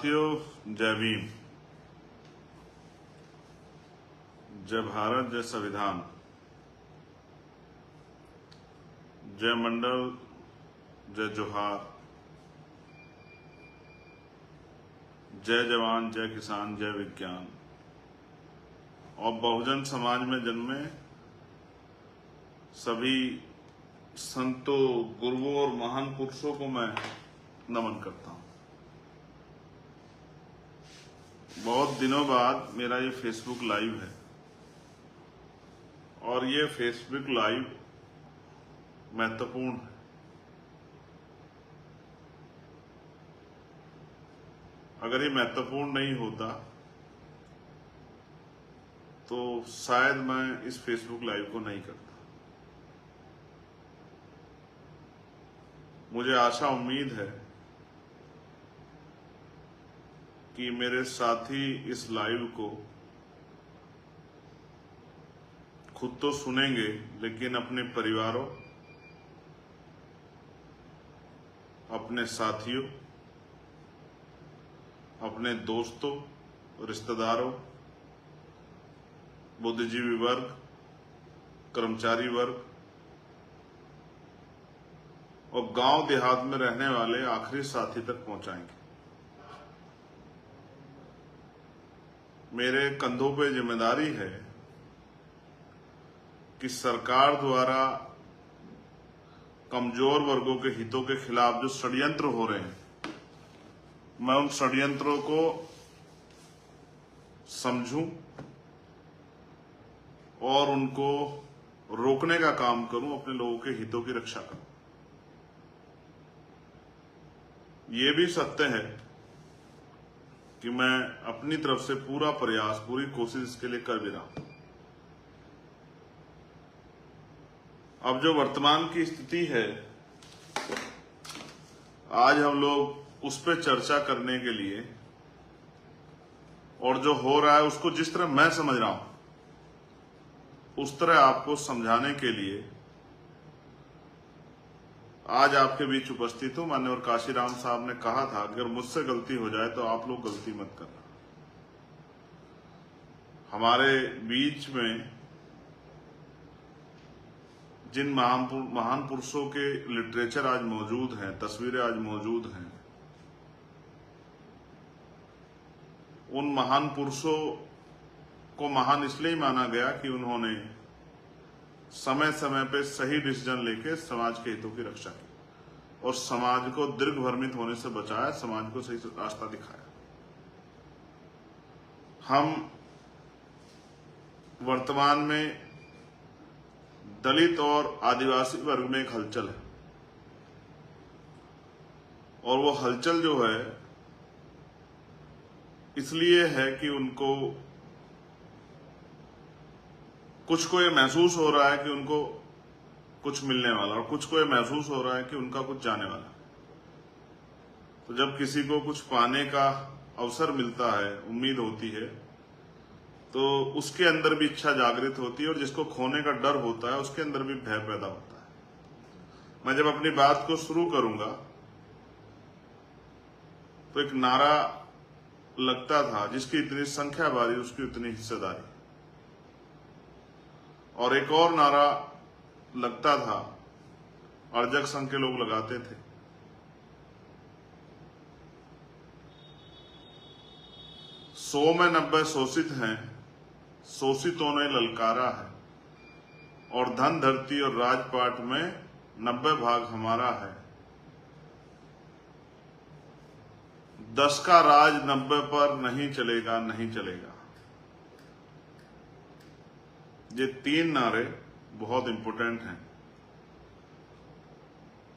साथियों, जय भीम। जय भारत, जय संविधान, जय मंडल, जय जोहार, जय जवान, जय किसान, जय विज्ञान। और बहुजन समाज में जन्मे सभी संतों, गुरुओं और महान पुरुषों को मैं नमन करता हूं। बहुत दिनों बाद मेरा ये फेसबुक लाइव है और ये फेसबुक लाइव महत्वपूर्ण है। अगर ये महत्वपूर्ण नहीं होता तो शायद मैं इस फेसबुक लाइव को नहीं करता। मुझे आशा उम्मीद है कि मेरे साथी इस लाइव को खुद तो सुनेंगे, लेकिन अपने परिवारों, अपने साथियों, अपने दोस्तों, रिश्तेदारों, बुद्धिजीवी वर्ग, कर्मचारी वर्ग और गांव देहात में रहने वाले आखिरी साथी तक पहुंचाएंगे। मेरे कंधों पे जिम्मेदारी है कि सरकार द्वारा कमजोर वर्गों के हितों के खिलाफ जो षड्यंत्र हो रहे हैं, मैं उन षड्यंत्रों को समझूं और उनको रोकने का काम करूं, अपने लोगों के हितों की रक्षा करूं। ये भी सत्य है कि मैं अपनी तरफ से पूरा प्रयास, पूरी कोशिश इसके लिए कर भी रहा हूं। अब जो वर्तमान की स्थिति है, आज हम लोग उस पर चर्चा करने के लिए और जो हो रहा है उसको जिस तरह मैं समझ रहा हूं उस तरह आपको समझाने के लिए आज आपके बीच उपस्थित हूं। माननीय काशीराम साहब ने कहा था, अगर मुझसे गलती हो जाए तो आप लोग गलती मत करना। हमारे बीच में जिन महान पुरुषों के लिटरेचर आज मौजूद हैं, तस्वीरें आज मौजूद हैं, उन महान पुरुषों को महान इसलिए माना गया कि उन्होंने समय समय पे सही डिसीजन लेके समाज के हितों की रक्षा की और समाज को दीर्घ भ्रमित होने से बचाया, समाज को सही रास्ता दिखाया। हम वर्तमान में दलित और आदिवासी वर्ग में एक हलचल है और वो हलचल जो है इसलिए है कि उनको कुछ को ये महसूस हो रहा है कि उनको कुछ मिलने वाला और कुछ को ये महसूस हो रहा है कि उनका कुछ जाने वाला। तो जब किसी को कुछ पाने का अवसर मिलता है, उम्मीद होती है, तो उसके अंदर भी इच्छा जागृत होती है और जिसको खोने का डर होता है उसके अंदर भी भय पैदा होता है। मैं जब अपनी बात को शुरू करूंगा तो एक नारा लगता था, जिसकी इतनी संख्या बारी उसकी उतनी हिस्सेदारी, और एक और नारा लगता था, अर्जक संघ के लोग लगाते थे, 100 में 90 शोषित हैं, शोषितों ने ललकारा है, और धन धरती और राजपाट में 90 भाग हमारा है। 10 का राज 90 पर नहीं चलेगा, नहीं चलेगा। ये 3 नारे बहुत इंपॉर्टेंट हैं।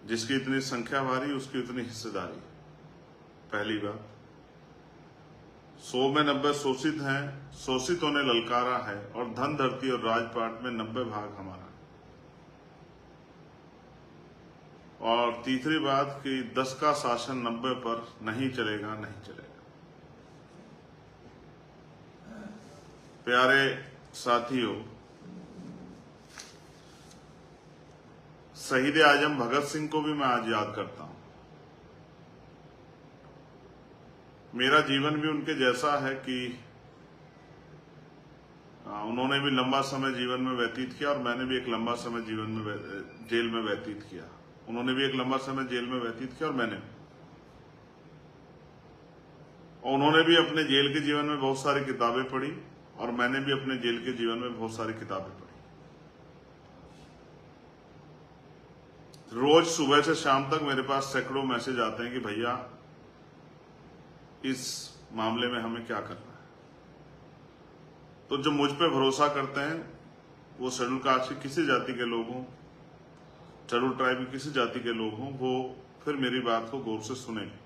जिसकी इतनी संख्या भारी उसकी उतनी हिस्सेदारी। पहली बात, 100 में 90 शोषित हैं, शोषितों ने ललकारा है, और धन धरती और राजपाट में 90 भाग हमारा। और तीसरी बात कि 10 का शासन 90 पर नहीं चलेगा, नहीं चलेगा। प्यारे साथियों, शहीद आजम भगत सिंह को भी मैं आज याद करता हूं। मेरा जीवन भी उनके जैसा है कि उन्होंने भी लंबा समय जीवन में व्यतीत किया और मैंने भी एक लंबा समय जीवन में जेल में व्यतीत किया। उन्होंने भी एक लंबा समय जेल में व्यतीत किया और मैंने, और उन्होंने भी अपने जेल के जीवन में बहुत सारी किताबें पढ़ी और मैंने भी अपने जेल के जीवन में बहुत सारी किताबें पढ़ी। रोज सुबह से शाम तक मेरे पास सैकड़ों मैसेज आते हैं कि भैया इस मामले में हमें क्या करना है। तो जो मुझ पे भरोसा करते हैं वो शेड्यूल कास्ट की किसी जाति के लोग हों, शेड्यूल ट्राइब की किसी जाति के लोग हों, वो फिर मेरी बात को गौर से सुनेंगे।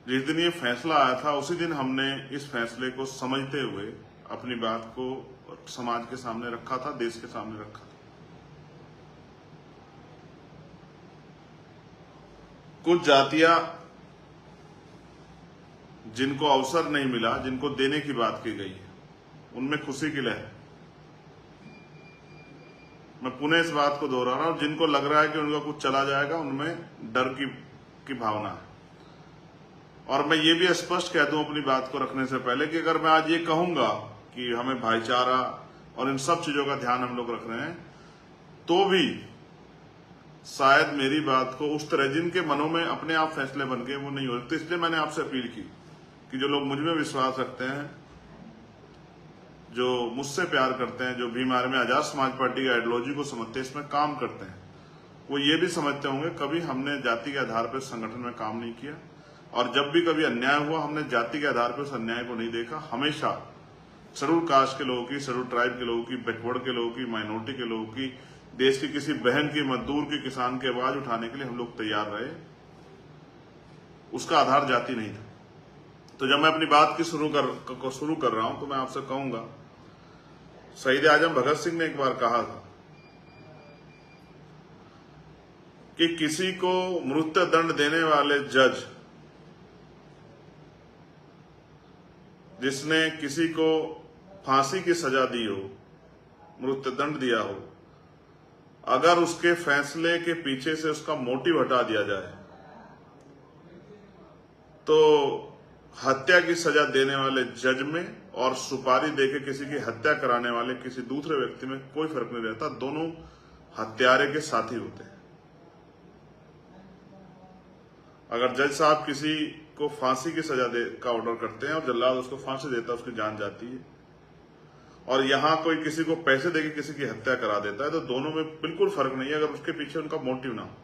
जिस दिन ये फैसला आया था उसी दिन हमने इस फैसले को समझते हुए अपनी बात को समाज के सामने रखा था, देश के सामने रखा था। कुछ जातियां जिनको अवसर नहीं मिला, जिनको देने की बात की गई है, उनमें खुशी की लहर। मैं पुनः इस बात को दोहरा रहा हूं, जिनको लग रहा है कि उनका कुछ चला जाएगा, उनमें डर की भावना है। और मैं ये भी स्पष्ट कह दूं अपनी बात को रखने से पहले कि अगर मैं आज ये कहूंगा कि हमें भाईचारा और इन सब चीजों का ध्यान हम लोग रख रहे हैं, तो भी शायद मेरी बात को उस तरह जिनके मनों में अपने आप फैसले बन गए वो नहीं हो सकते। इसलिए मैंने आपसे अपील की कि जो लोग मुझ में विश्वास रखते हैं, जो मुझसे प्यार करते हैं, जो भी हमारे में आजाद समाज पार्टी की आइडियोलॉजी को समझते हैं, इसमें काम करते हैं, वो ये भी समझते होंगे कभी हमने जाति के आधार पर संगठन में काम नहीं किया और जब भी कभी अन्याय हुआ हमने जाति के आधार पर उस अन्याय को नहीं देखा। हमेशा शेड्यूल कास्ट के लोगों की, शेड्यूल ट्राइब के लोगों की, बैकवर्ड के लोगों की, माइनॉरिटी के लोगों की, देश की किसी बहन की, मजदूर की, किसान की आवाज उठाने के लिए हम लोग तैयार रहे। उसका आधार जाति नहीं था। तो जब मैं अपनी बात की शुरू कर रहा हूं तो मैं आपसे कहूंगा, शहीद आजम भगत सिंह ने एक बार कहा था कि किसी को मृत्यु दंड देने वाले जज, जिसने किसी को फांसी की सजा दी हो, मृत्यु दंड दिया हो, अगर उसके फैसले के पीछे से उसका मोटिव हटा दिया जाए तो हत्या की सजा देने वाले जज में और सुपारी देके किसी की हत्या कराने वाले किसी दूसरे व्यक्ति में कोई फर्क नहीं रहता। दोनों हत्यारे के साथी होते हैं। अगर जज साहब किसी को फांसी की सजा का ऑर्डर करते हैं और जल्लाद उसको फांसी देता है, उसकी जान जाती है, और यहां कोई किसी को पैसे देके किसी की हत्या करा देता है, तो दोनों में बिल्कुल फर्क नहीं है अगर उसके पीछे उनका मोटिव ना हो।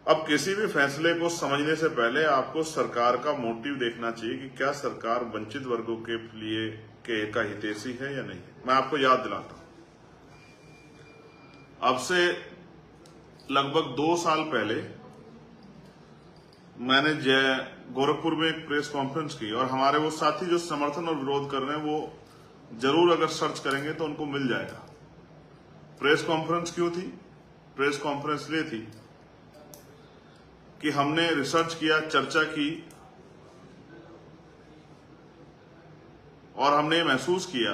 अब किसी भी फैसले को समझने से पहले आपको सरकार का मोटिव देखना चाहिए कि क्या सरकार वंचित वर्गों के लिए का हितैषी है या नहीं। मैं आपको याद दिलाता हूं, अब से लगभग 2 साल पहले मैंने गोरखपुर में एक प्रेस कॉन्फ्रेंस की और हमारे वो साथी जो समर्थन और विरोध कर रहे हैं वो जरूर अगर सर्च करेंगे तो उनको मिल जाएगा। प्रेस कॉन्फ्रेंस क्यों थी? प्रेस कॉन्फ्रेंस इसलिए थी कि हमने रिसर्च किया, चर्चा की और हमने महसूस किया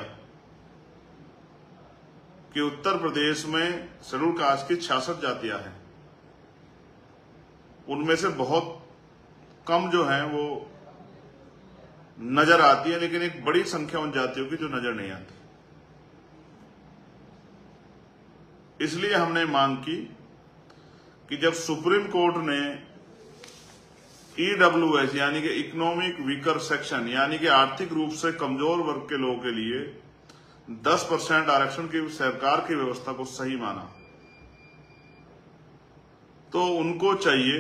कि उत्तर प्रदेश में शेड्यूल कास्ट की 66 जातियां हैं। उनमें से बहुत कम जो हैं वो नजर आती है, लेकिन एक बड़ी संख्या उन जातियों की जो नजर नहीं आती। इसलिए हमने मांग की कि जब सुप्रीम कोर्ट ने EWS यानी कि इकोनॉमिक वीकर सेक्शन यानी कि आर्थिक रूप से कमजोर वर्ग के लोगों के लिए 10% आरक्षण की सरकार की व्यवस्था को सही माना, तो उनको चाहिए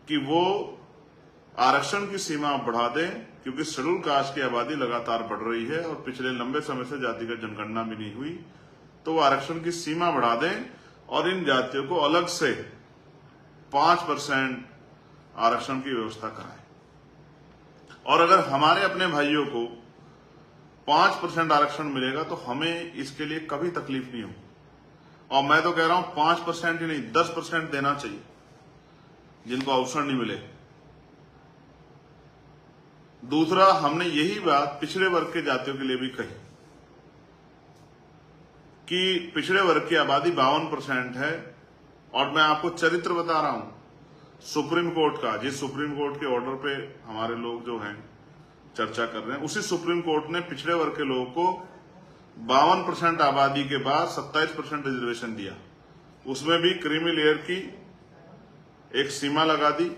कि वो आरक्षण की सीमा बढ़ा दें, क्योंकि शेड्यूल कास्ट की आबादी लगातार बढ़ रही है और पिछले लंबे समय से जातिगत जनगणना भी नहीं हुई, तो वो आरक्षण की सीमा बढ़ा दें और इन जातियों को अलग से 5% आरक्षण की व्यवस्था कराएं। और अगर हमारे अपने भाइयों को 5% आरक्षण मिलेगा तो हमें इसके लिए कभी तकलीफ नहीं होगी। और मैं तो कह रहा हूं 5% ही नहीं 10% देना चाहिए जिनको अवसर नहीं मिले। दूसरा, हमने यही बात पिछड़े वर्ग के जातियों के लिए भी कही कि पिछड़े वर्ग की आबादी 52% है और मैं आपको चरित्र बता रहा हूं सुप्रीम कोर्ट का, जिस सुप्रीम कोर्ट के ऑर्डर पे हमारे लोग जो हैं चर्चा कर रहे हैं, उसी सुप्रीम कोर्ट ने पिछड़े वर्ग के लोगों को 52% आबादी के बाद 27% रिजर्वेशन दिया। उसमें भी क्रीमी लेयर की एक सीमा लगा दी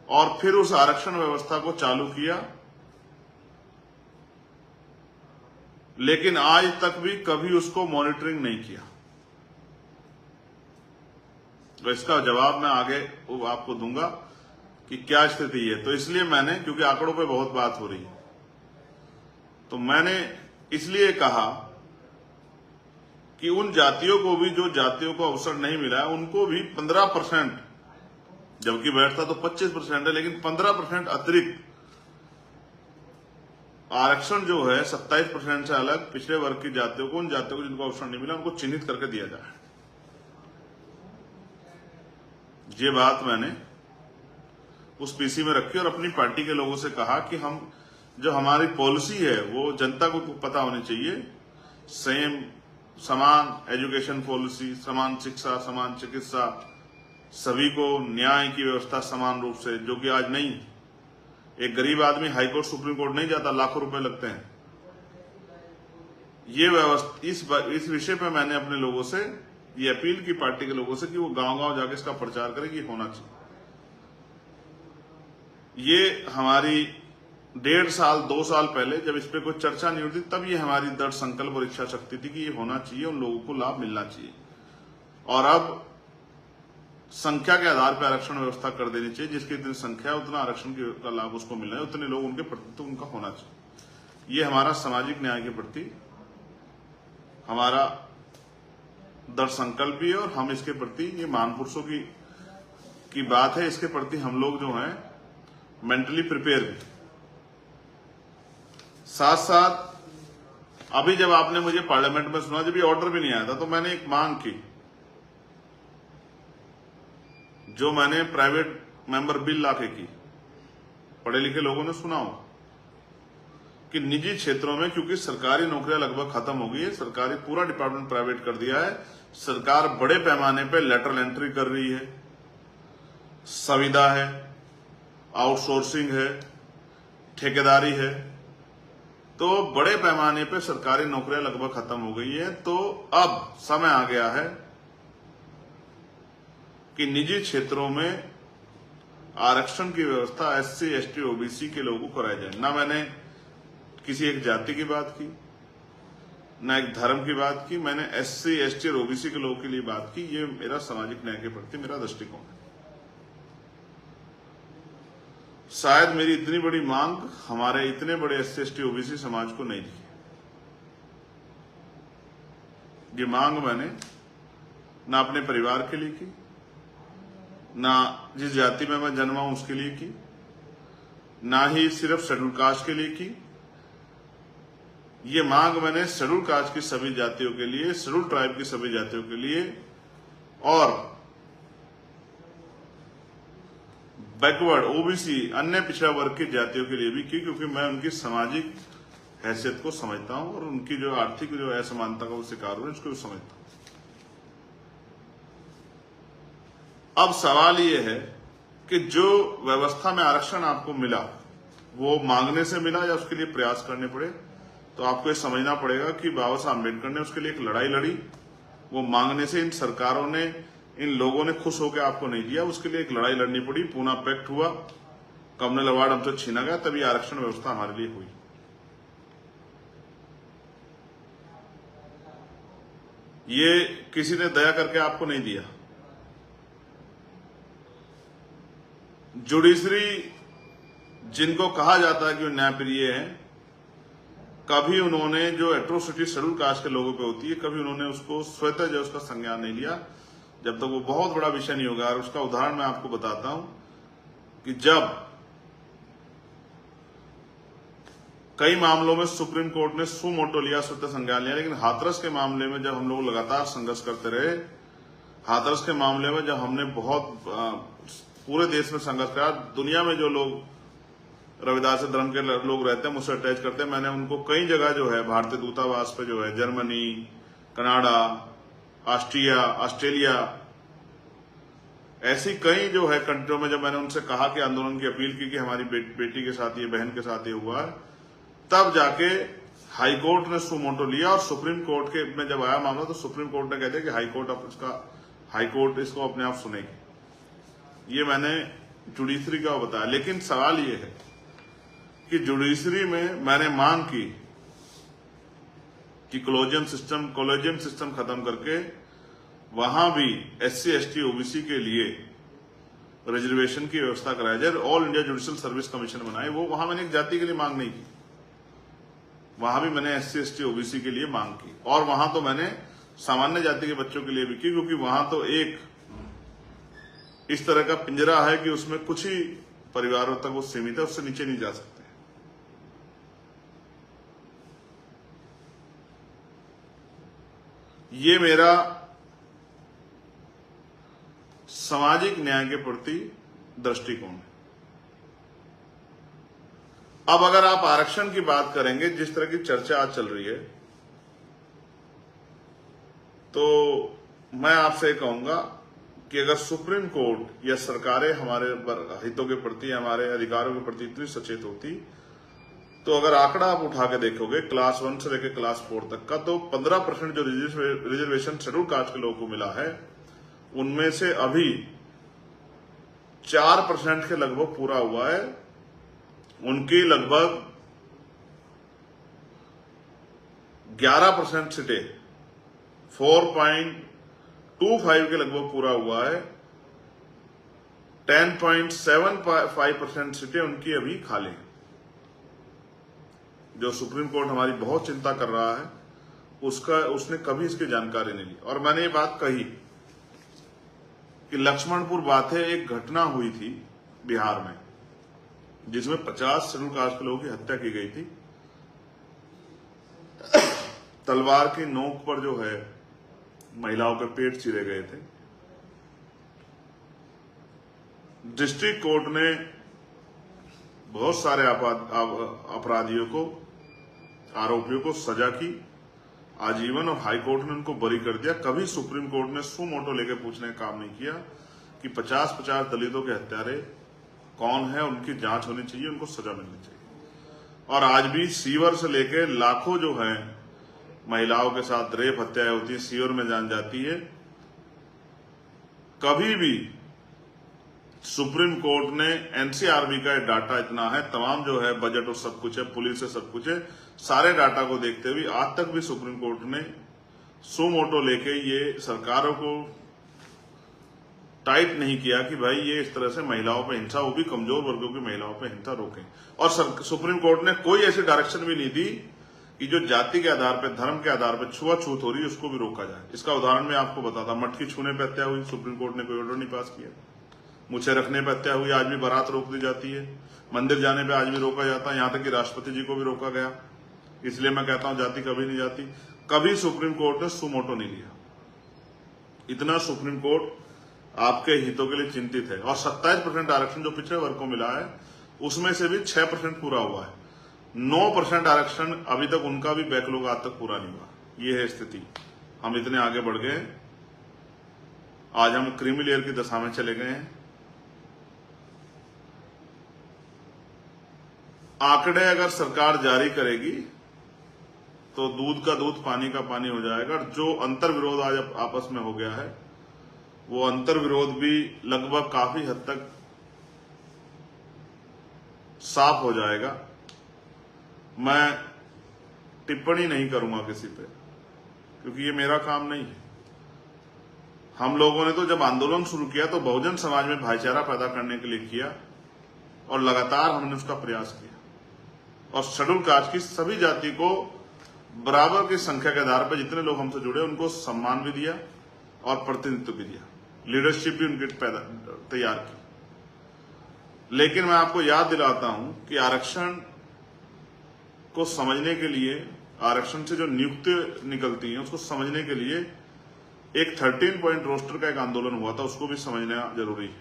और फिर उस आरक्षण व्यवस्था को चालू किया। लेकिन आज तक भी कभी उसको मॉनिटरिंग नहीं किया। तो इसका जवाब मैं आगे आपको दूंगा कि क्या स्थिति है। तो इसलिए मैंने, क्योंकि आंकड़ों पे बहुत बात हो रही है, तो मैंने इसलिए कहा कि उन जातियों को भी, जो जातियों को अवसर नहीं मिला है, उनको भी 15%, जबकि बैठता तो 25% है, लेकिन 15% अतिरिक्त आरक्षण जो है 27% से अलग पिछड़े वर्ग की जातियों को, उन जातियों को जिनको अवसर नहीं मिला, उनको चिन्हित करके दिया जाए। ये बात मैंने उस पीसी में रखी और अपनी पार्टी के लोगों से कहा कि हम, जो हमारी पॉलिसी है वो जनता को पता होनी चाहिए। समान एजुकेशन पॉलिसी, समान शिक्षा, समान चिकित्सा, सभी को न्याय की व्यवस्था समान रूप से, जो कि आज नहीं। एक गरीब आदमी हाईकोर्ट सुप्रीम कोर्ट नहीं जाता, लाखों रुपए लगते हैं। ये व्यवस्था, इस विषय पे मैंने अपने लोगों से ये अपील की, पार्टी के लोगों से, कि वो गांव-गांव जाके इसका प्रचार करें कि होना चाहिए। ये हमारी 1.5 साल 2 साल पहले जब इस पे कोई चर्चा नहीं होती, तब ये हमारी दृढ़ संकल्प और इच्छा शक्ति थी कि ये होना चाहिए, उन लोगों को लाभ मिलना चाहिए। और अब संख्या के आधार पर आरक्षण व्यवस्था कर देनी चाहिए, जिसकी इतनी संख्या उतना आरक्षण का लाभ उसको मिलना है, उतने लोग उनके प्रति तो उनका होना चाहिए। ये हमारा सामाजिक न्याय के प्रति हमारा दृढ़ संकल्प भी है और हम इसके प्रति, ये महापुरुषों की बात है, इसके प्रति हम लोग जो हैं मेंटली प्रिपेयर भी। साथ साथ अभी जब आपने मुझे पार्लियामेंट में सुना, जब ये ऑर्डर भी नहीं आया था, तो मैंने एक मांग की, जो मैंने प्राइवेट मेंबर बिल लाके की, पढ़े लिखे लोगों ने सुना हो, कि निजी क्षेत्रों में, क्योंकि सरकारी नौकरियां लगभग खत्म हो गई है, सरकारी पूरा डिपार्टमेंट प्राइवेट कर दिया है, सरकार बड़े पैमाने पे लेटरल एंट्री कर रही है, संविदा है, आउटसोर्सिंग है, ठेकेदारी है, तो बड़े पैमाने पे सरकारी नौकरियां लगभग खत्म हो गई है। तो अब समय आ गया है कि निजी क्षेत्रों में आरक्षण की व्यवस्था SC, ST, OBC के लोगों को कराई जाए। ना मैंने किसी एक जाति की बात की, ना एक धर्म की बात की, मैंने SC, ST और OBC के लोगों के लिए बात की। ये मेरा सामाजिक न्याय के प्रति मेरा दृष्टिकोण है। शायद मेरी इतनी बड़ी मांग हमारे इतने बड़े SC, ST, OBC समाज को नहीं थी। ये मांग मैंने ना अपने परिवार के लिए की, ना जिस जाति में मैं जन्मा हूं उसके लिए की, ना ही सिर्फ शेड्यूल कास्ट के लिए की। ये मांग मैंने शेड्यूल कास्ट की सभी जातियों के लिए, शेड्यूल ट्राइब की सभी जातियों के लिए और बैकवर्ड OBC अन्य पिछड़ा वर्ग की जातियों के लिए भी की, क्योंकि मैं उनकी सामाजिक हैसियत को समझता हूं और उनकी जो आर्थिक जो असमानता का वो शिकार हो रहे हैं उसको भी समझता हूं। अब सवाल ये है कि जो व्यवस्था में आरक्षण आपको मिला, वो मांगने से मिला या उसके लिए प्रयास करने पड़े? तो आपको ये समझना पड़ेगा कि बाबा साहब अम्बेडकर ने उसके लिए एक लड़ाई लड़ी। वो मांगने से इन सरकारों ने, इन लोगों ने खुश होकर आपको नहीं दिया, उसके लिए एक लड़ाई लड़नी पड़ी। पूना पैक्ट हुआ, कम्युनल अवार्ड हमसे छीना गया, तभी आरक्षण व्यवस्था हमारे लिए हुई। ये किसी ने दया करके आपको नहीं दिया। जुडिशरी, जिनको कहा जाता है कि वो न्यायप्रिय हैं, कभी उन्होंने जो एट्रोसिटी शेड्यूल कास्ट के लोगों पे होती है, कभी उन्होंने उसको स्वतः जो उसका संज्ञान नहीं लिया, जब तक वो बहुत बड़ा विषय नहीं होगा। और उसका उदाहरण मैं आपको बताता हूं कि जब कई मामलों में सुप्रीम कोर्ट ने सुमोटो लिया, स्वतः संज्ञान लिया, लेकिन हाथरस के मामले में जब हम लोग लगातार संघर्ष करते रहे, हाथरस के मामले में जब हमने बहुत पूरे देश में संघर्ष करा, दुनिया में जो लोग रविदास धर्म के लोग रहते हैं, मुझसे अटैच करते हैं, मैंने उनको कई जगह जो है भारतीय दूतावास पे जो है, जर्मनी, कनाडा, ऑस्ट्रेलिया, ऐसी कई जो है कंट्रियों में जब मैंने उनसे कहा कि आंदोलन की अपील की कि हमारी बेटी के साथ ये, बहन के साथ ये हुआ है, तब जाके हाई कोर्ट ने सुमोटो लिया। और सुप्रीम कोर्ट के में जब आया मामला तो सुप्रीम कोर्ट ने कह दिया कि हाई कोर्ट इसको अपने आप सुनेगी। ये मैंने जुडिशरी का बताया। लेकिन सवाल ये है कि जुडिशरी में मैंने मांग की कि कॉलेजियम सिस्टम खत्म करके वहां भी SC ST OBC के लिए रिजर्वेशन की व्यवस्था कराई जाए, all India judicial service commission बनाए। वो वहां मैंने एक जाति के लिए मांग नहीं की, वहां भी मैंने SC ST OBC के लिए मांग की। और वहां तो मैंने सामान्य जाति के बच्चों के लिए भी की, क्योंकि वहां तो एक इस तरह का पिंजरा है कि उसमें कुछ ही परिवारों तक वो सीमित है, उससे नीचे नहीं जा सकते। ये मेरा सामाजिक न्याय के प्रति दृष्टिकोण है। अब अगर आप आरक्षण की बात करेंगे, जिस तरह की चर्चा आज चल रही है, तो मैं आपसे कहूंगा कि अगर सुप्रीम कोर्ट या सरकारें हमारे हितों के प्रति, हमारे अधिकारों के प्रति इतनी सचेत होती, तो अगर आंकड़ा आप उठा के देखोगे क्लास 1 से लेकर क्लास 4 तक का, तो 15% जो रिजर्वेशन शेड्यूल कास्ट के लोगों को मिला है, उनमें से अभी 4% के लगभग पूरा हुआ है। उनकी लगभग 11% सीटें, 4.25 के लगभग पूरा हुआ है। 10.75% सीटें उनकी अभी खाली हैं। जो सुप्रीम कोर्ट हमारी बहुत चिंता कर रहा है, उसने कभी इसकी जानकारी नहीं ली। और मैंने ये बात कही कि लक्ष्मणपुर बात है, एक घटना हुई थी बिहार में जिसमें 50 शेड्यूल कास्ट के लोगों की हत्या की गई थी। तलवार की नोक पर जो है महिलाओं के पेट चीरे गए थे। डिस्ट्रिक्ट कोर्ट ने बहुत सारे अपराधियों को, आरोपियों को सजा की आजीवन, और हाई कोर्ट ने उनको बरी कर दिया। कभी सुप्रीम कोर्ट ने सुमोटो लेके पूछने का काम नहीं किया कि 50-50 दलितों के हत्यारे कौन है, उनकी जांच होनी चाहिए, उनको सजा मिलनी चाहिए। और आज भी सीवर से लेके लाखों जो है महिलाओं के साथ रेप हत्याएं होती है, सीवर में जान जाती है। कभी भी सुप्रीम कोर्ट ने, NCRB का डाटा इतना है, तमाम जो है बजट और सब कुछ है, पुलिस है, सब कुछ है, सारे डाटा को देखते हुए आज तक भी सुप्रीम कोर्ट ने सुमोटो लेके ये सरकारों को टाइट नहीं किया कि भाई ये इस तरह से महिलाओं पर हिंसा, वो भी कमजोर वर्गों की महिलाओं पर हिंसा रोकें। और सुप्रीम कोर्ट ने कोई ऐसी डायरेक्शन भी नहीं दी कि जो जाति के आधार पर, धर्म के आधार पर छुआछूत हो रही है उसको भी रोका जाए। इसका उदाहरण मैं आपको बताता, मटकी छूने पर हत्या हुई, सुप्रीम कोर्ट ने कोई ऑर्डर नहीं पास किया। मुझे रखने पर हत्या हुई, आज भी बारात रोक दी जाती है। मंदिर जाने पे आज भी रोका जाता है, यहां तक कि राष्ट्रपति जी को भी रोका गया। इसलिए मैं कहता हूं जाति कभी नहीं जाती। कभी सुप्रीम कोर्ट ने सुमोटो नहीं लिया। इतना सुप्रीम कोर्ट आपके हितों के लिए चिंतित है। और 27% आरक्षण जो पिछड़े वर्ग को मिला है, उसमें से भी 6% पूरा हुआ है। 9% आरक्षण अभी तक उनका भी बैकलॉग आज तक पूरा नहीं हुआ। ये है स्थिति। हम इतने आगे बढ़ गए, आज हम क्रीमी लेयर की दशा में चले गए हैं। आंकड़े अगर सरकार जारी करेगी तो दूध का दूध, पानी का पानी हो जाएगा। जो अंतर विरोध आज आपस में हो गया है, वो अंतर विरोध भी लगभग काफी हद तक साफ हो जाएगा। मैं टिप्पणी नहीं करूंगा किसी पे, क्योंकि ये मेरा काम नहीं है। हम लोगों ने तो जब आंदोलन शुरू किया तो बहुजन समाज में भाईचारा पैदा करने के लिए किया, और लगातार हमने उसका प्रयास किया। और शेड्यूल कास्ट की सभी जाति को बराबर की संख्या के आधार पर जितने लोग हमसे जुड़े उनको सम्मान भी दिया और प्रतिनिधित्व भी दिया, लीडरशिप भी उनकी तैयार की। लेकिन मैं आपको याद दिलाता हूं कि आरक्षण को समझने के लिए, आरक्षण से जो नियुक्ति निकलती है उसको समझने के लिए एक 13 पॉइंट रोस्टर का एक आंदोलन हुआ था, उसको भी समझना जरूरी है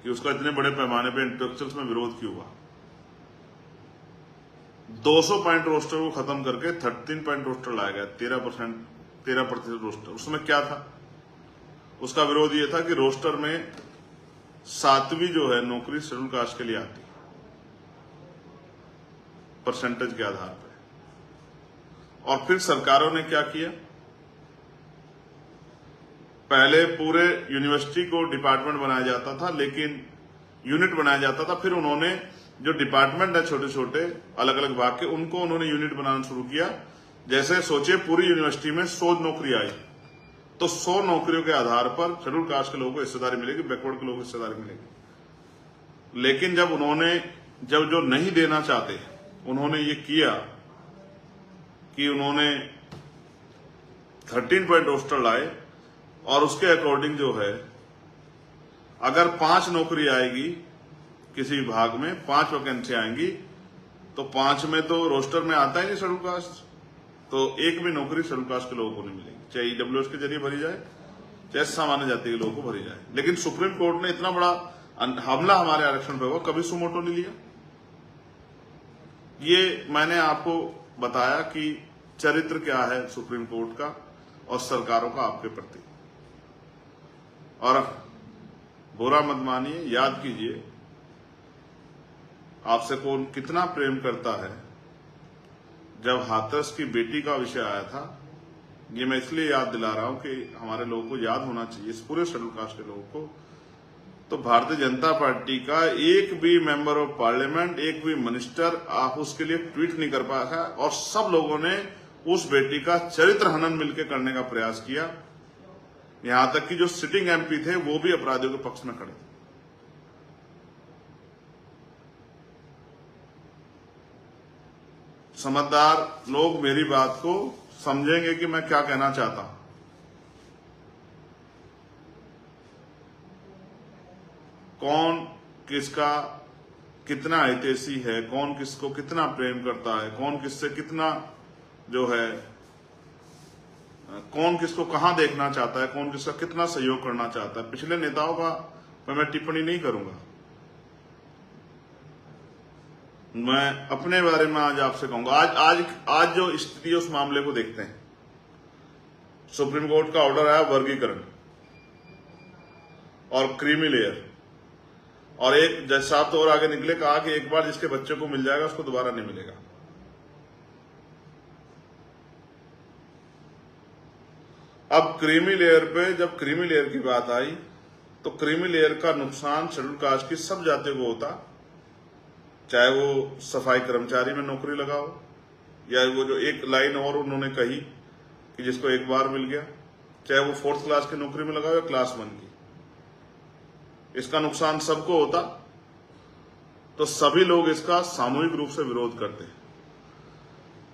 कि उसका इतने बड़े पैमाने पर इंटेलेक्चुअल्स में विरोध क्यों हुआ। 200 पॉइंट रोस्टर को खत्म करके 13 पॉइंट रोस्टर लाया गया। 13% रोस्टर। उसमें क्या था, उसका विरोध ये था कि रोस्टर में 7वीं जो है नौकरी शेड्यूल कास्ट के लिए आती परसेंटेज के आधार पर। और फिर सरकारों ने क्या किया, पहले पूरे यूनिवर्सिटी को डिपार्टमेंट बनाया जाता था, लेकिन यूनिट बनाया जाता था। फिर उन्होंने जो डिपार्टमेंट है छोटे छोटे अलग अलग भाग के, उनको उन्होंने यूनिट बनाना शुरू किया। जैसे सोचिए पूरी यूनिवर्सिटी में 100 नौकरी आई, तो 100 नौकरियों के आधार पर शेड्यूल कास्ट के लोगों को हिस्सेदारी मिलेगी, बैकवर्ड के लोगों को हिस्सेदारी मिलेगी। लेकिन जब उन्होंने जो नहीं देना चाहते, उन्होंने ये किया कि उन्होंने 13 पॉइंट रोस्टर लाए और उसके अकॉर्डिंग जो है अगर 5 नौकरी आएगी किसी विभाग में, 5 वैकेंसी आएंगी, तो 5 में तो रोस्टर में आता ही नहीं शेड्यूल कास्ट, तो एक भी नौकरी शेड्यूल कास्ट के लोगों को नहीं मिलेगी, चाहे ईडब्ल्यूएस के जरिए भरी जाए चाहे सामान्य जाति के लोगों को भरी जाए। लेकिन सुप्रीम कोर्ट ने इतना बड़ा हमला हमारे आरक्षण पर हुआ, कभी सुमोटो नहीं लिया। ये मैंने आपको बताया कि चरित्र क्या है सुप्रीम कोर्ट का और सरकारों का आपके प्रति। और बुरा मत मानिए, याद कीजिए आपसे कौन कितना प्रेम करता है। जब हाथरस की बेटी का विषय आया था, ये मैं इसलिए याद दिला रहा हूं कि हमारे लोगों को याद होना चाहिए, इस पूरे शेड्यूल कास्ट के लोगों को, तो भारतीय जनता पार्टी का एक भी मेंबर ऑफ पार्लियामेंट, एक भी मिनिस्टर आप उसके लिए ट्वीट नहीं कर पाया है, और सब लोगों ने उस बेटी का चरित्र हनन मिलकर करने का प्रयास किया। यहां तक कि जो सिटिंग एमपी थे वो भी अपराधियों के पक्ष में खड़े थे। समझदार लोग मेरी बात को समझेंगे कि मैं क्या कहना चाहता हूं। कौन किसका कितना हितैषी है, कौन किसको कितना प्रेम करता है, कौन किससे कितना जो है, कौन किसको कहां देखना चाहता है, कौन किसका कितना सहयोग करना चाहता है। पिछले नेताओं का मैं टिप्पणी नहीं करूंगा, मैं अपने बारे में आज आपसे कहूंगा। आज जो स्थिति है उस मामले को देखते हैं। सुप्रीम कोर्ट का ऑर्डर आया वर्गीकरण और क्रीमी लेयर, और एक जज साहब तो और आगे निकले, कहा कि एक बार जिसके बच्चे को मिल जाएगा उसको दोबारा नहीं मिलेगा। अब क्रीमी लेयर पे जब क्रीमी लेयर की बात आई, तो क्रीमी लेयर का नुकसान शेड्यूल कास्ट की सब जातियों को होता, चाहे वो सफाई कर्मचारी में नौकरी लगाओ, या वो जो एक लाइन और उन्होंने कही कि जिसको एक बार मिल गया, चाहे वो 4th क्लास की नौकरी में लगाओ या क्लास 1 की, इसका नुकसान सबको होता। तो सभी लोग इसका सामूहिक रूप से विरोध करते हैं।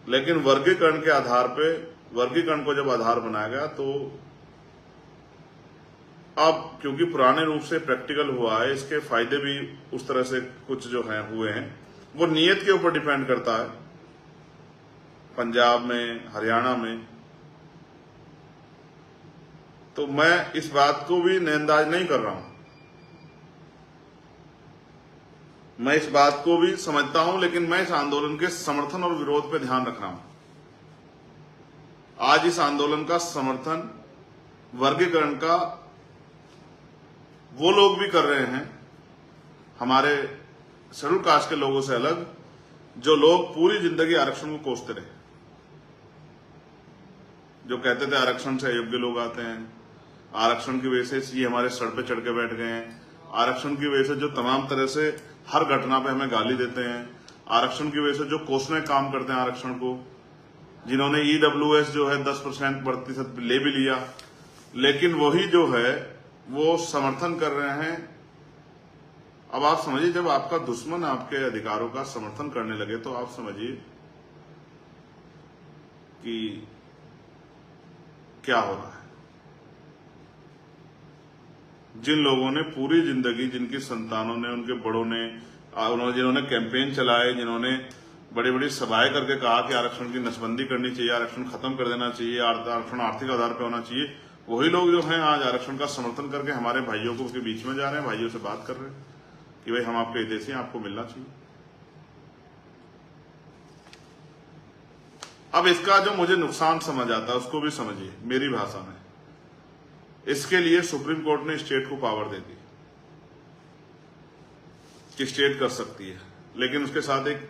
लेकिन वर्गीकरण के आधार पे, वर्गीकरण को जब आधार बनाया गया, तो अब क्योंकि पुराने रूप से प्रैक्टिकल हुआ है, इसके फायदे भी उस तरह से कुछ जो है हुए हैं। वो नियत के ऊपर डिपेंड करता है, पंजाब में, हरियाणा में। तो मैं इस बात को भी नजरअंदाज नहीं कर रहा हूं, मैं इस बात को भी समझता हूं, लेकिन मैं इस आंदोलन के समर्थन और विरोध पे ध्यान रख रहा हूं। आज इस आंदोलन का समर्थन वर्गीकरण का वो लोग भी कर रहे हैं, हमारे शेड्यूल कास्ट के लोगों से अलग, जो लोग पूरी जिंदगी आरक्षण को कोसते रहे, जो कहते थे आरक्षण से अयोग्य लोग आते हैं, आरक्षण की वजह से ये हमारे सर पे चढ़ के बैठ गए हैं, आरक्षण की वजह से जो तमाम तरह से हर घटना पे हमें गाली देते हैं, आरक्षण की वजह से जो कोसने काम करते हैं आरक्षण को, जिन्होंने ईडब्ल्यूएस जो है 10% प्रतिशत ले भी लिया, लेकिन वही जो है वो समर्थन कर रहे हैं। अब आप समझिए, जब आपका दुश्मन आपके अधिकारों का समर्थन करने लगे, तो आप समझिए कि क्या हो रहा है। जिन लोगों ने पूरी जिंदगी, जिनकी संतानों ने, उनके बड़ों ने, जिन्होंने कैंपेन चलाए, जिन्होंने बड़ी बड़ी सभाएं करके कहा कि आरक्षण की नसबंदी करनी चाहिए, आरक्षण खत्म कर देना चाहिए, आरक्षण आर्थिक आधार पर होना चाहिए, वही लोग जो हैं आज आरक्षण का समर्थन करके हमारे भाइयों को के बीच में जा रहे हैं, भाइयों से बात कर रहे हैं कि भाई हम आपके हितैषी हैं, आपको मिलना चाहिए। अब इसका जो मुझे नुकसान समझ आता है उसको भी समझिए मेरी भाषा में। इसके लिए सुप्रीम कोर्ट ने स्टेट को पावर दे दी कि स्टेट कर सकती है, लेकिन उसके साथ एक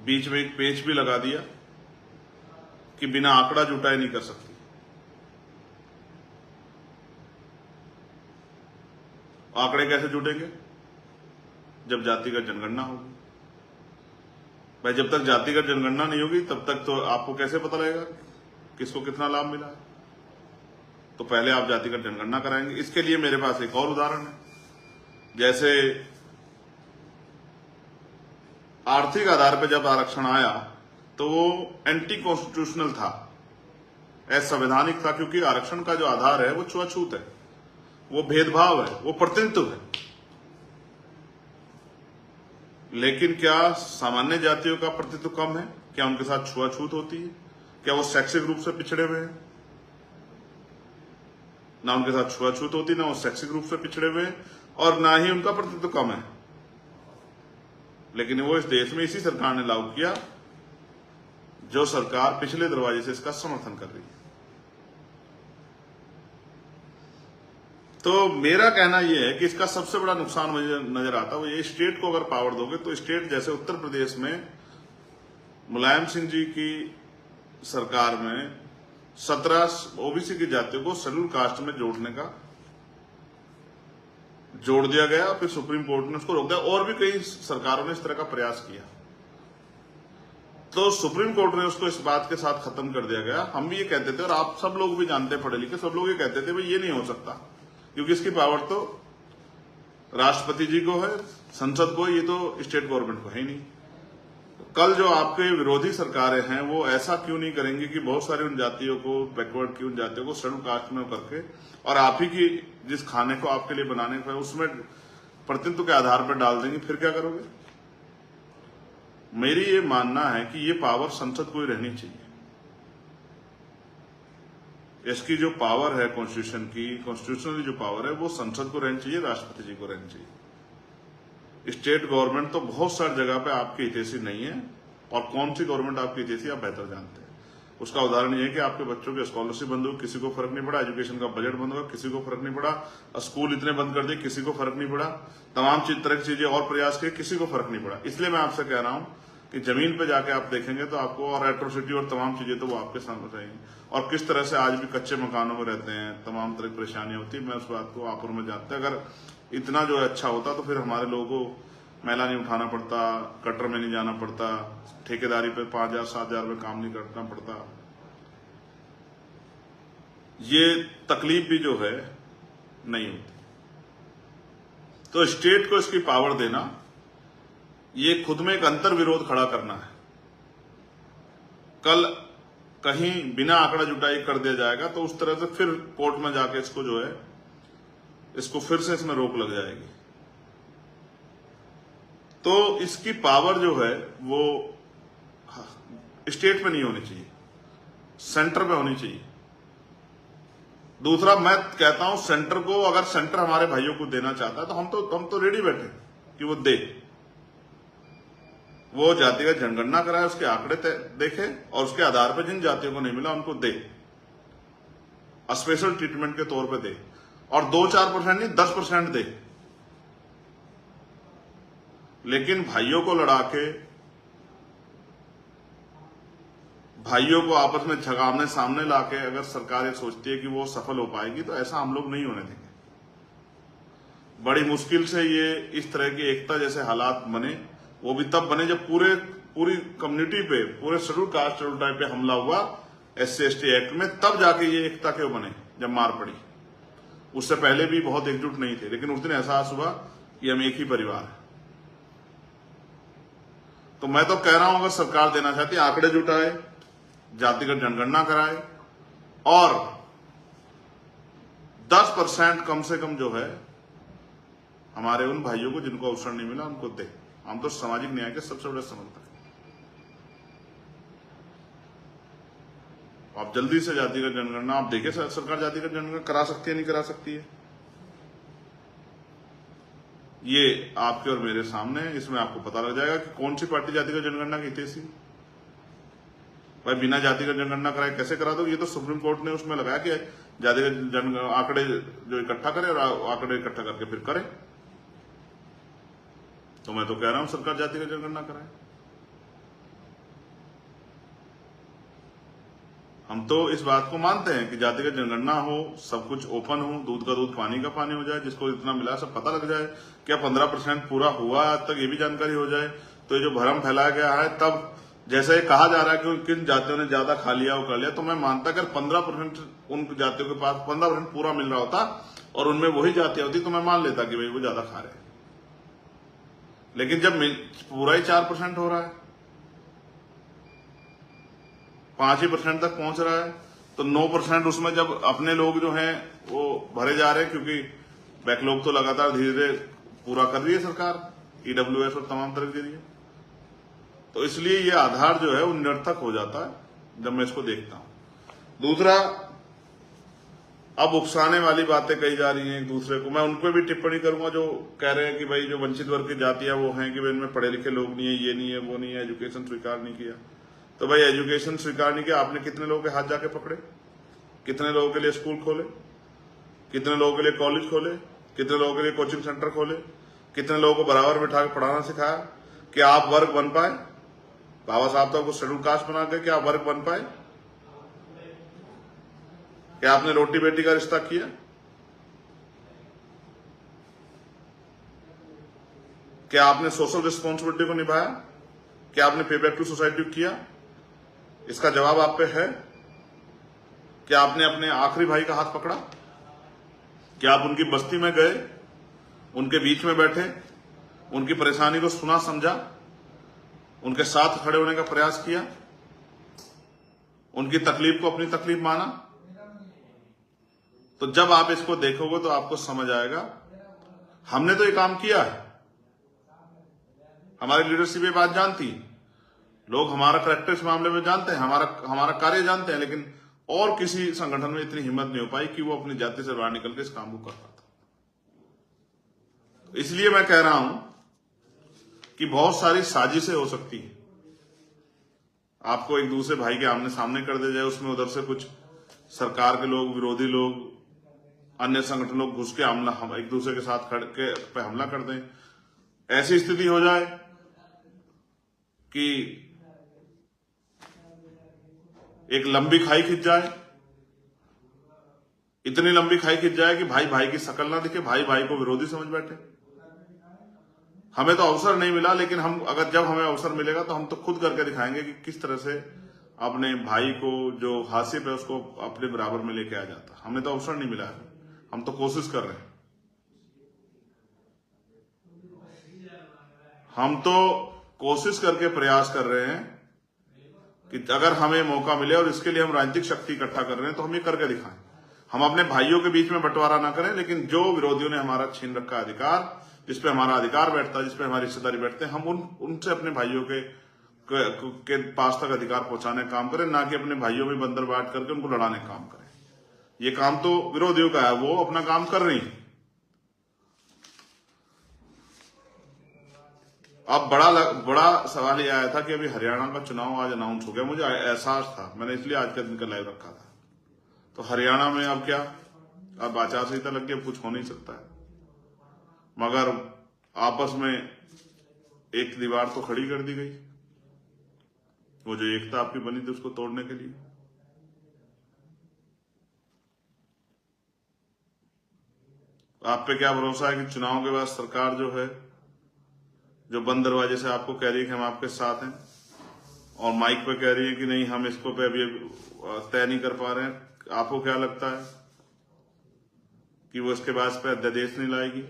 बीच में एक पेच भी लगा दिया कि बिना आंकड़ा जुटाए नहीं कर सकती। आंकड़े कैसे जुटेंगे? जब जातिगत जनगणना होगी। भाई जब तक जातिगत जनगणना नहीं होगी तब तक तो आपको कैसे पता लगेगा किसको कितना लाभ मिला है? तो पहले आप जातिगत जनगणना कराएंगे। इसके लिए मेरे पास एक और उदाहरण है। जैसे आर्थिक आधार पर जब आरक्षण आया तो वो एंटी कॉन्स्टिट्यूशनल था, असंवैधानिक था, क्योंकि आरक्षण का जो आधार है वो छुआछूत है, वो भेदभाव है, वो प्रतिनिधित्व है। लेकिन क्या सामान्य जातियों का प्रतिनिधित्व कम है? क्या उनके साथ छुआछूत होती है? क्या वो शैक्षिक रूप से पिछड़े हुए हैं? ना उनके साथ छुआछूत होती, ना वो शैक्षिक रूप से पिछड़े हुए हैं, और ना ही उनका प्रतिनिधित्व कम है। लेकिन वो इस देश में इसी सरकार ने लागू किया जो सरकार पिछले दरवाजे से इसका समर्थन कर रही है। तो मेरा कहना यह है कि इसका सबसे बड़ा नुकसान मुझे नजर आता है वो ये, स्टेट को अगर पावर दोगे तो स्टेट जैसे उत्तर प्रदेश में मुलायम सिंह जी की सरकार में 17 ओबीसी की जातियों को शेड्यूल कास्ट में जोड़ दिया गया, फिर सुप्रीम कोर्ट ने उसको रोक दिया, और भी कई सरकारों ने इस तरह का प्रयास किया। तो सुप्रीम कोर्ट ने उसको इस बात के साथ खत्म कर दिया गया। हम भी ये कहते थे और आप सब लोग भी जानते पढ़े लिखे, सब लोग ये कहते थे भाई ये नहीं हो सकता, क्योंकि इसकी पावर तो राष्ट्रपति जी को है, संसद को, ये तो स्टेट गवर्नमेंट को है ही नहीं। कल जो आपके विरोधी सरकारें हैं वो ऐसा क्यों नहीं करेंगी कि बहुत सारी उन जातियों को, बैकवर्ड की उन जातियों को शेड्यूल कास्ट में करके और आप ही की जिस खाने को आपके लिए बनाने का उसमें प्रतिनिधित्व के आधार पर डाल देंगे? फिर क्या करोगे? मेरी ये मानना है कि ये पावर संसद को ही रहनी चाहिए। इसकी जो पावर है कॉन्स्टिट्यूशन की, कॉन्स्टिट्यूशनली जो पावर है वो संसद को रहनी चाहिए, राष्ट्रपति जी को रहनी चाहिए। स्टेट गवर्नमेंट तो बहुत सारी जगह पे आपकी हितैषी नहीं है, और कौन सी गवर्नमेंट आपकी हितैषी आप बेहतर जानते हैं। उसका उदाहरण ये है कि आपके बच्चों की स्कॉलरशिप बंद हो, किसी को फर्क नहीं पड़ा, एजुकेशन का बजट बंद होगा, किसी को फर्क नहीं पड़ा, स्कूल इतने बंद कर दिए, किसी को फर्क नहीं पड़ा, तमाम तरह की चीजें और प्रयास किए, किसी को फर्क नहीं पड़ा। इसलिए मैं आपसे कह रहा हूं कि जमीन पे जाके आप देखेंगे तो आपको, और एट्रोसिटी और तमाम चीजें तो वो आपके सामने रहेंगी, और किस तरह से आज भी कच्चे मकानों में रहते हैं, तमाम तरह की परेशानियां होती है। मैं उस बात को आप और मैं जानते हैं। अगर इतना जो अच्छा होता तो फिर हमारे लोगों को मैला नहीं उठाना पड़ता, कटर में नहीं जाना पड़ता, ठेकेदारी पे 5,000 7,000 में काम नहीं करना पड़ता। ये तकलीफ भी जो है नहीं होती। तो स्टेट को इसकी पावर देना, ये खुद में एक अंतर विरोध खड़ा करना है। कल कहीं बिना आंकड़ा जुटाई कर दिया जाएगा तो उस तरह से फिर कोर्ट में जाके इसको जो है, इसको फिर से इसमें रोक लग जाएगी। तो इसकी पावर जो है वो स्टेट पे नहीं होनी चाहिए, सेंटर पे होनी चाहिए। दूसरा, मैं कहता हूं सेंटर को, अगर सेंटर हमारे भाइयों को देना चाहता है तो हम तो रेडी बैठे कि वो दे, वो जातिगत जनगणना कराए, उसके आंकड़े देखे और उसके आधार पर जिन जातियों को नहीं मिला उनको दे, स्पेशल ट्रीटमेंट के तौर पे दे, और 2-4% नहीं 10% दे। लेकिन भाइयों को लड़ा के, भाइयों को आपस में झगामने सामने लाके अगर सरकार ये सोचती है कि वो सफल हो पाएगी तो ऐसा हम लोग नहीं होने देंगे। बड़ी मुश्किल से ये इस तरह की एकता जैसे हालात बने, वो भी तब बने जब पूरी कम्युनिटी पे, पूरे शेड्यूल कास्ट शेड्यूल टाइप पे हमला हुआ SC/ST एक्ट में, तब जाके ये एकता क्यों बने जब मार पड़ी। उससे पहले भी बहुत एकजुट नहीं थे, लेकिन उस दिन एहसास हुआ कि हम एक ही परिवार है। तो मैं तो कह रहा हूं, अगर सरकार देना चाहती है आंकड़े जुटाए, जातिगत जनगणना कराए, और 10% कम से कम जो है हमारे उन भाइयों को जिनको अवसर नहीं मिला उनको दे। हम तो सामाजिक न्याय के सबसे बड़े समर्थक हैं। आप जल्दी से जातिगत जनगणना, आप देखिए सरकार जातिगत जनगणना करा सकती है नहीं करा सकती है। ये आपके और मेरे सामने है। इसमें आपको पता लग जाएगा कि कौन सी पार्टी जातिगत जनगणना की हितैषी। भाई बिना जातिगत जनगणना कराए कैसे करा दो? ये तो सुप्रीम कोर्ट ने उसमें लगाया कि जातिगत आंकड़े जो इकट्ठा करे और आंकड़े इकट्ठा करके फिर करे। तो मैं तो कह रहा हूं सरकार जातिगत जनगणना कराए। हम तो इस बात को मानते हैं कि जातिगत जनगणना हो, सब कुछ ओपन हो, दूध का दूध पानी का पानी हो जाए, जिसको इतना मिला सब पता लग जाए। क्या 15% पूरा हुआ आज तक, ये भी जानकारी हो जाए। तो ये जो भ्रम फैलाया गया है, तब जैसे कहा जा रहा है कि किन जातियों ने ज्यादा खा लिया वो कर लिया, तो मैं मानता अगर 15% उन जातियों के पास 15% पूरा मिल रहा होता और उनमें वही जातियां होती तो मैं मान लेता कि भाई वो ज्यादा खा रहे हैं। लेकिन जब पूरा ही 4% हो रहा है, 5% तक पहुंच रहा है, तो 9% उसमें जब अपने लोग जो हैं वो भरे जा रहे हैं, क्योंकि बैकलॉग तो लगातार धीरे धीरे पूरा कर रही है सरकार, ईडब्ल्यूएस और तमाम तरह के लिए। तो इसलिए ये आधार जो है वो निरर्थक हो जाता है जब मैं इसको देखता हूं। दूसरा, अब उकसाने वाली बातें कही जा रही हैं एक दूसरे को। मैं उन पर भी टिप्पणी करूंगा जो कह रहे हैं कि भाई जो वंचित वर्ग की जातियां वो हैं कि भाई इनमें पढ़े लिखे लोग नहीं है, ये नहीं है, वो नहीं है, एजुकेशन स्वीकार नहीं किया। तो भाई एजुकेशन स्वीकार नहीं किया, आपने कितने लोगों के हाथ जाके पकड़े? कितने लोगों के लिए स्कूल खोले? कितने लोगों के लिए कॉलेज खोले? कितने लोगों के लिए कोचिंग सेंटर खोले? कितने लोगों को बराबर बिठा के पढ़ाना सिखाया कि आप वर्ग बन पाए? बाबा साहब तो आपको शेड्यूल कास्ट बना के कि आप वर्ग बन पाए? क्या आपने रोटी बेटी का रिश्ता किया? क्या आपने सोशल रिस्पॉन्सिबिलिटी को निभाया? क्या आपने पे बैक टू सोसाइटी किया? इसका जवाब आप पे है। क्या आपने अपने आखिरी भाई का हाथ पकड़ा? क्या आप उनकी बस्ती में गए, उनके बीच में बैठे, उनकी परेशानी को सुना, समझा, उनके साथ खड़े होने का प्रयास किया, उनकी तकलीफ को अपनी तकलीफ माना? तो जब आप इसको देखोगे तो आपको समझ आएगा हमने तो ये काम किया है। हमारी लीडरशिप ये बात जानती है, लोग हमारा करैक्टर इस मामले में जानते हैं, हमारा कार्य जानते हैं, लेकिन और किसी संगठन में इतनी हिम्मत नहीं हो पाई कि वो अपनी जाति से बाहर निकल के इस काम को कर पाता। तो इसलिए मैं कह रहा हूं कि बहुत सारी साजिशें हो सकती हैं। आपको एक दूसरे भाई के आमने सामने कर दे जाए, उसमें उधर से कुछ सरकार के लोग, विरोधी लोग, अन्य संगठन लोग घुस के हमला एक दूसरे के साथ खड़ के पे हमला कर दें। ऐसी स्थिति हो जाए कि एक लंबी खाई खिंच जाए, इतनी लंबी खाई खिंच जाए कि भाई भाई की शकल ना दिखे, भाई भाई को विरोधी समझ बैठे। हमें तो अवसर नहीं मिला, लेकिन जब हमें अवसर मिलेगा तो हम तो खुद करके दिखाएंगे कि किस तरह से अपने भाई को जो हासिल है उसको अपने बराबर में लेके आ जाता। हमें तो अवसर नहीं मिला है, हम तो कोशिश कर रहे हैं। हम तो कोशिश करके प्रयास कर रहे हैं कि अगर हमें मौका मिले, और इसके लिए हम राजनीतिक शक्ति इकट्ठा कर रहे हैं, तो हम ये करके दिखाएं। हम अपने भाइयों के बीच में बंटवारा ना करें, लेकिन जो विरोधियों ने हमारा छीन रखा अधिकार, जिसपे हमारा अधिकार बैठता है, जिसपे हमारी रिश्तेदारी बैठते हैं, हम उनसे अपने भाइयों के पास तक अधिकार पहुंचाने का काम करें, ना कि अपने भाइयों में बंदर बांट करके उनको लड़ाने का काम करें। ये काम तो विरोधियों का है, वो अपना काम कर रही है। अब बड़ा सवाल ये आया था कि अभी हरियाणा का चुनाव आज अनाउंस हो गया। मुझे एहसास था, मैंने इसलिए आज का दिन का लाइव रखा था। तो हरियाणा में अब क्या, अब आचार संहिता लग गई, अब कुछ हो नहीं सकता है, मगर आपस में एक दीवार तो खड़ी कर दी गई। वो जो एकता आपकी बनी थी उसको तोड़ने के लिए। आप पे क्या भरोसा है कि चुनाव के बाद सरकार जो है, जो बंद दरवाजे से आपको कह रही है कि हम आपके साथ हैं, और माइक पे कह रही है कि नहीं हम इसको पे अभी तय नहीं कर पा रहे हैं, आपको क्या लगता है कि वो इसके बाद पे अध्यादेश नहीं लाएगी,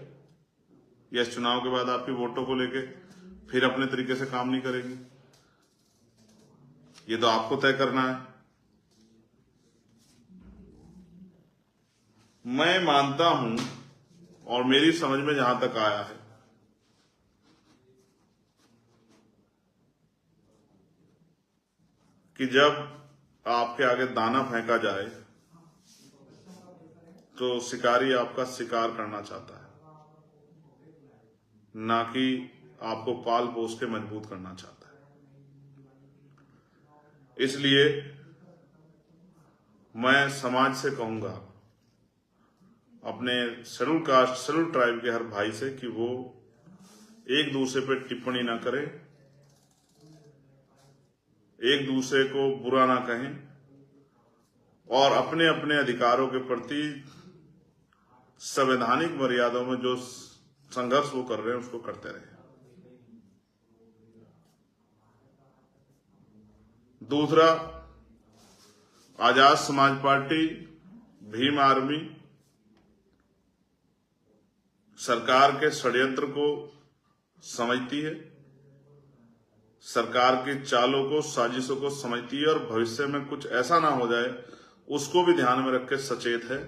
या इस चुनाव के बाद आपकी वोटों को लेके फिर अपने तरीके से काम नहीं करेगी? ये तो आपको तय करना है। मैं मानता हूं, और मेरी समझ में जहां तक आया है, कि जब आपके आगे दाना फेंका जाए तो शिकारी आपका शिकार करना चाहता है। ना कि आपको पाल पोस के मजबूत करना चाहता है। इसलिए मैं समाज से कहूंगा, अपने शेड्यूल कास्ट शेड्यूल ट्राइब के हर भाई से, कि वो एक दूसरे पे टिप्पणी ना करें, एक दूसरे को बुरा ना कहें और अपने अपने अधिकारों के प्रति संवैधानिक मर्यादाओं में जो संघर्ष वो कर रहे हैं उसको करते रहे। दूसरा, आजाद समाज पार्टी, भीम आर्मी सरकार के षड्यंत्र को समझती है, सरकार की चालों को, साजिशों को समझती है और भविष्य में कुछ ऐसा ना हो जाए उसको भी ध्यान में रख के सचेत है।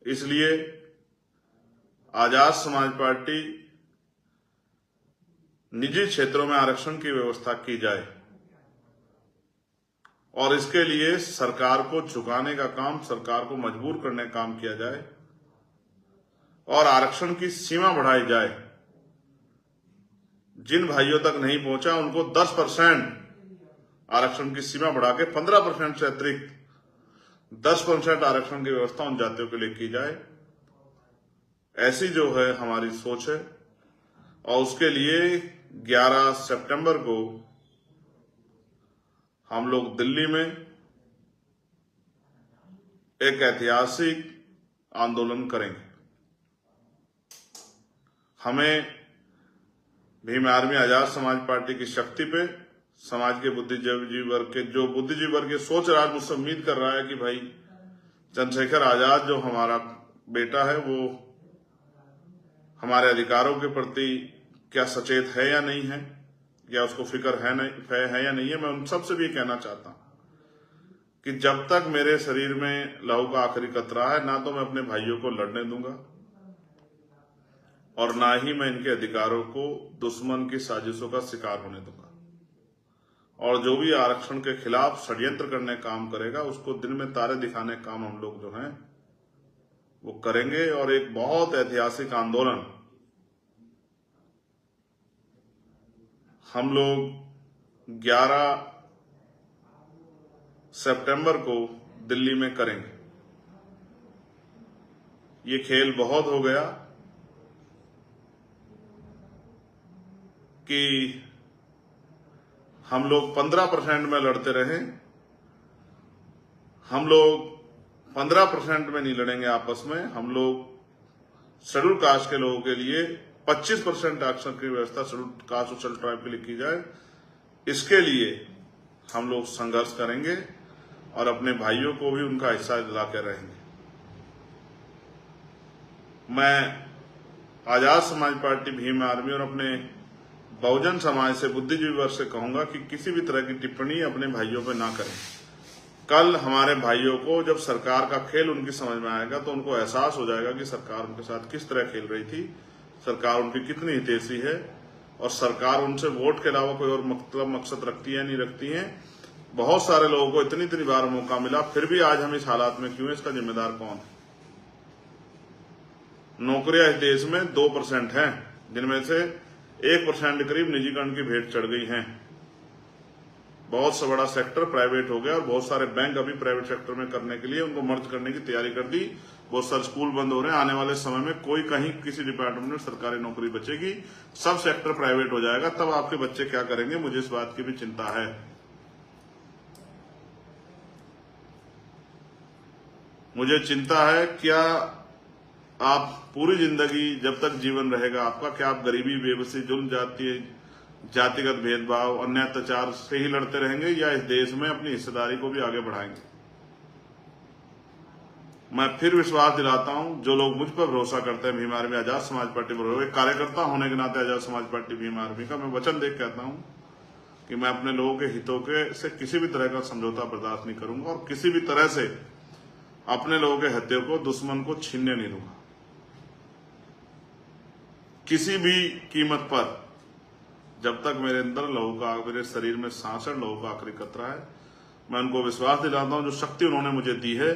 इसलिए आजाद समाज पार्टी निजी क्षेत्रों में आरक्षण की व्यवस्था की जाए और इसके लिए सरकार को झुकाने का काम, सरकार को मजबूर करने का काम किया जाए और आरक्षण की सीमा बढ़ाई जाए। जिन भाइयों तक नहीं पहुंचा उनको 10% आरक्षण की सीमा बढ़ा के 15% से अतिरिक्त 10% आरक्षण की व्यवस्था उन जातियों के लिए की जाए। ऐसी जो है हमारी सोच है और उसके लिए 11 सितंबर को हम लोग दिल्ली में एक ऐतिहासिक आंदोलन करेंगे। हमें भीम आर्मी आजाद समाज पार्टी की शक्ति पे समाज के बुद्धिजीवी वर्ग के, जो बुद्धिजीवी वर्ग सोच रहा है, मुझसे उम्मीद कर रहा है कि भाई चंद्रशेखर आजाद जो हमारा बेटा है वो हमारे अधिकारों के प्रति क्या सचेत है या नहीं है, या उसको फिक्र है या नहीं है। मैं उन सबसे भी कहना चाहता हूं कि जब तक मेरे शरीर में लहू का आखिरी कतरा है, ना तो मैं अपने भाइयों को लड़ने दूंगा और ना ही मैं इनके अधिकारों को दुश्मन की साजिशों का शिकार होने दूंगा। और जो भी आरक्षण के खिलाफ षड्यंत्र करने का काम करेगा उसको दिन में तारे दिखाने का काम हम लोग जो हैं वो करेंगे और एक बहुत ऐतिहासिक आंदोलन हम लोग 11 सितंबर को दिल्ली में करेंगे। ये खेल बहुत हो गया कि हम लोग 15% में लड़ते रहे। हम लोग 15% में नहीं लड़ेंगे आपस में। हम लोग शेड्यूल कास्ट के लोगों के लिए 25% आरक्षण की व्यवस्था शेड्यूल कास्ट और शेड्यूल ट्राइब के लिए की जाए। इसके लिए हम लोग संघर्ष करेंगे और अपने भाइयों को भी उनका हिस्सा दिला के रहेंगे। मैं आजाद समाज पार्टी, भीम आर्मी और अपने बहुजन समाज से, बुद्धिजीवी वर्ग से कहूंगा कि किसी भी तरह की टिप्पणी अपने भाइयों पर ना करें। कल हमारे भाइयों को जब सरकार का खेल उनकी समझ में आएगा तो उनको एहसास हो जाएगा कि सरकार उनके साथ किस तरह खेल रही थी, सरकार उनकी कितनी हितैषी है और सरकार उनसे वोट के अलावा कोई और मकसद रखती है नहीं रखती है। बहुत सारे लोगों को इतनी बार मौका मिला, फिर भी आज हम इस हालात में क्यों है, इसका जिम्मेदार कौन है? नौकरियां इस देश में 2% हैं, जिनमें से 1% करीब निजीकरण की भेंट चढ़ गई हैं। बहुत सा बड़ा सेक्टर प्राइवेट हो गया और बहुत सारे बैंक अभी प्राइवेट सेक्टर में करने के लिए उनको मर्ज करने की तैयारी कर दी। बहुत सारे स्कूल बंद हो रहे हैं। आने वाले समय में कोई कहीं किसी डिपार्टमेंट में सरकारी नौकरी बचेगी, सब सेक्टर प्राइवेट हो जाएगा। तब आपके बच्चे क्या करेंगे, मुझे इस बात की भी चिंता है। मुझे चिंता है, क्या आप पूरी जिंदगी जब तक जीवन रहेगा आपका, क्या आप गरीबी, बेबसी, जुल्म, जातिगत भेदभाव, अन्य अत्याचार से ही लड़ते रहेंगे या इस देश में अपनी हिस्सेदारी को भी आगे बढ़ाएंगे? मैं फिर विश्वास दिलाता हूं, जो लोग मुझ पर भरोसा करते हैं, भीम आर्मी आजाद समाज पार्टी पर, एक कार्यकर्ता होने के नाते आजाद समाज पार्टी भीम आर्मी का मैं वचन देकर कहता हूं कि मैं अपने लोगों के हितों के से किसी भी तरह का समझौता बर्दाश्त नहीं करूंगा और किसी भी तरह से अपने लोगों के हितों को दुश्मन को छीनने नहीं दूंगा। किसी भी कीमत पर, जब तक मेरे अंदर लहू का, मेरे शरीर में सांस है, लहू का आखिरी कतरा है, मैं उनको विश्वास दिलाता हूं, जो शक्ति उन्होंने मुझे दी है,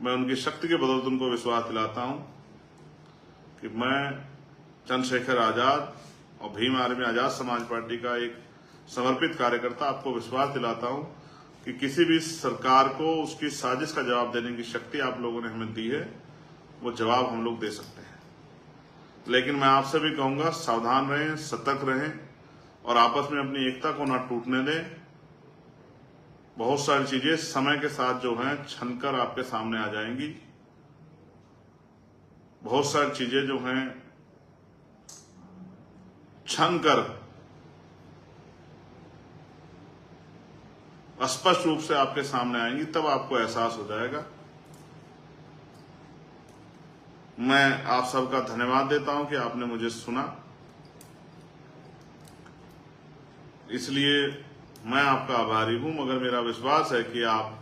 मैं उनकी शक्ति के बदौलत उनको विश्वास दिलाता हूं कि मैं चंद्रशेखर आजाद और भीम आर्मी आजाद समाज पार्टी का एक समर्पित कार्यकर्ता आपको विश्वास दिलाता हूं कि किसी भी सरकार को उसकी साजिश का जवाब देने की शक्ति आप लोगों ने हमें दी है, वो जवाब हम लोग दे सकते हैं। लेकिन मैं आपसे भी कहूंगा, सावधान रहें, सतर्क रहें और आपस में अपनी एकता को ना टूटने दें। बहुत सारी चीजें समय के साथ जो हैं छनकर आपके सामने आ जाएंगी। बहुत सारी चीजें जो हैं छनकर स्पष्ट रूप से आपके सामने आएंगी, तब आपको एहसास हो जाएगा। मैं आप सबका धन्यवाद देता हूं कि आपने मुझे सुना। इसलिए मैं आपका आभारी हूं, मगर मेरा विश्वास है कि आप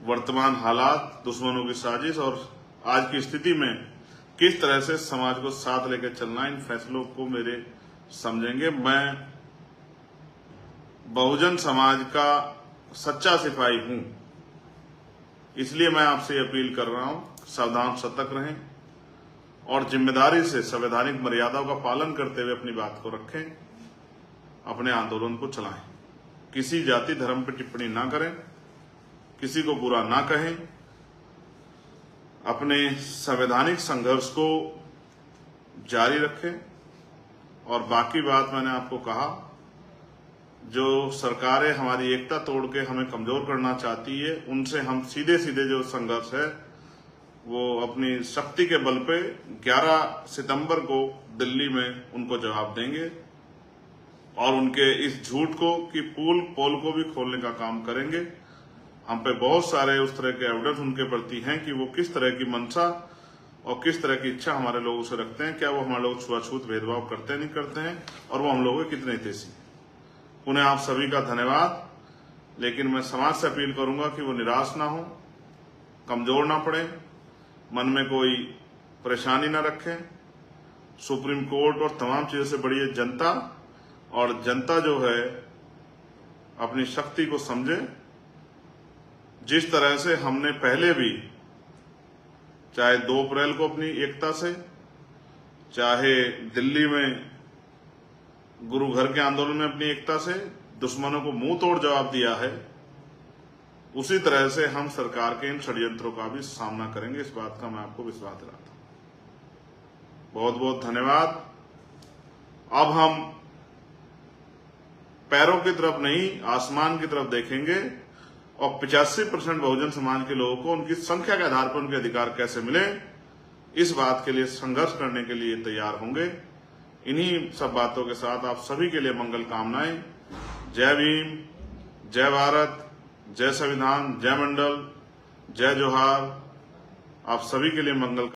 वर्तमान हालात, दुश्मनों की साजिश और आज की स्थिति में किस तरह से समाज को साथ लेकर चलना है, इन फैसलों को मेरे समझेंगे। मैं बहुजन समाज का सच्चा सिपाही हूं, इसलिए मैं आपसे अपील कर रहा हूं, सावधान सतर्क रहें और जिम्मेदारी से संवैधानिक मर्यादाओं का पालन करते हुए अपनी बात को रखें, अपने आंदोलन को चलाएं। किसी जाति धर्म पर टिप्पणी ना करें, किसी को बुरा ना कहें, अपने संवैधानिक संघर्ष को जारी रखें। और बाकी बात मैंने आपको कहा, जो सरकारें हमारी एकता तोड़ के हमें कमजोर करना चाहती है, उनसे हम सीधे सीधे जो संघर्ष है वो अपनी शक्ति के बल पे 11 सितंबर को दिल्ली में उनको जवाब देंगे और उनके इस झूठ को कि पोल को भी खोलने का काम करेंगे। हम पे बहुत सारे उस तरह के एविडेंस उनके प्रति हैं कि वो किस तरह की मंशा और किस तरह की इच्छा हमारे लोगों से रखते हैं, क्या वो हमारे लोग छुआछूत भेदभाव करते नहीं करते हैं, और वो हम लोगों के कितने हितैषी हैं। उन्हें आप सभी का धन्यवाद। लेकिन मैं समाज से अपील करूंगा कि वो निराश ना हो, कमजोर ना पड़े, मन में कोई परेशानी ना रखें। सुप्रीम कोर्ट और तमाम चीजों से बड़ी है जनता, और जनता जो है अपनी शक्ति को समझे। जिस तरह से हमने पहले भी, चाहे 2 अप्रैल को अपनी एकता से, चाहे दिल्ली में गुरु घर के आंदोलन में अपनी एकता से दुश्मनों को मुंह तोड़ जवाब दिया है, उसी तरह से हम सरकार के इन षड्यंत्रों का भी सामना करेंगे। इस बात का मैं आपको विश्वास दिलाता हूं। बहुत बहुत धन्यवाद। अब हम पैरों की तरफ नहीं, आसमान की तरफ देखेंगे और 85% बहुजन समाज के लोगों को उनकी संख्या के आधार पर उनके अधिकार कैसे मिले, इस बात के लिए संघर्ष करने के लिए तैयार होंगे। इन्हीं सब बातों के साथ आप सभी के लिए मंगल कामनाएं। जय भीम, जय भारत, जय संविधान, जय मंडल, जय जोहार। आप सभी के लिए मंगल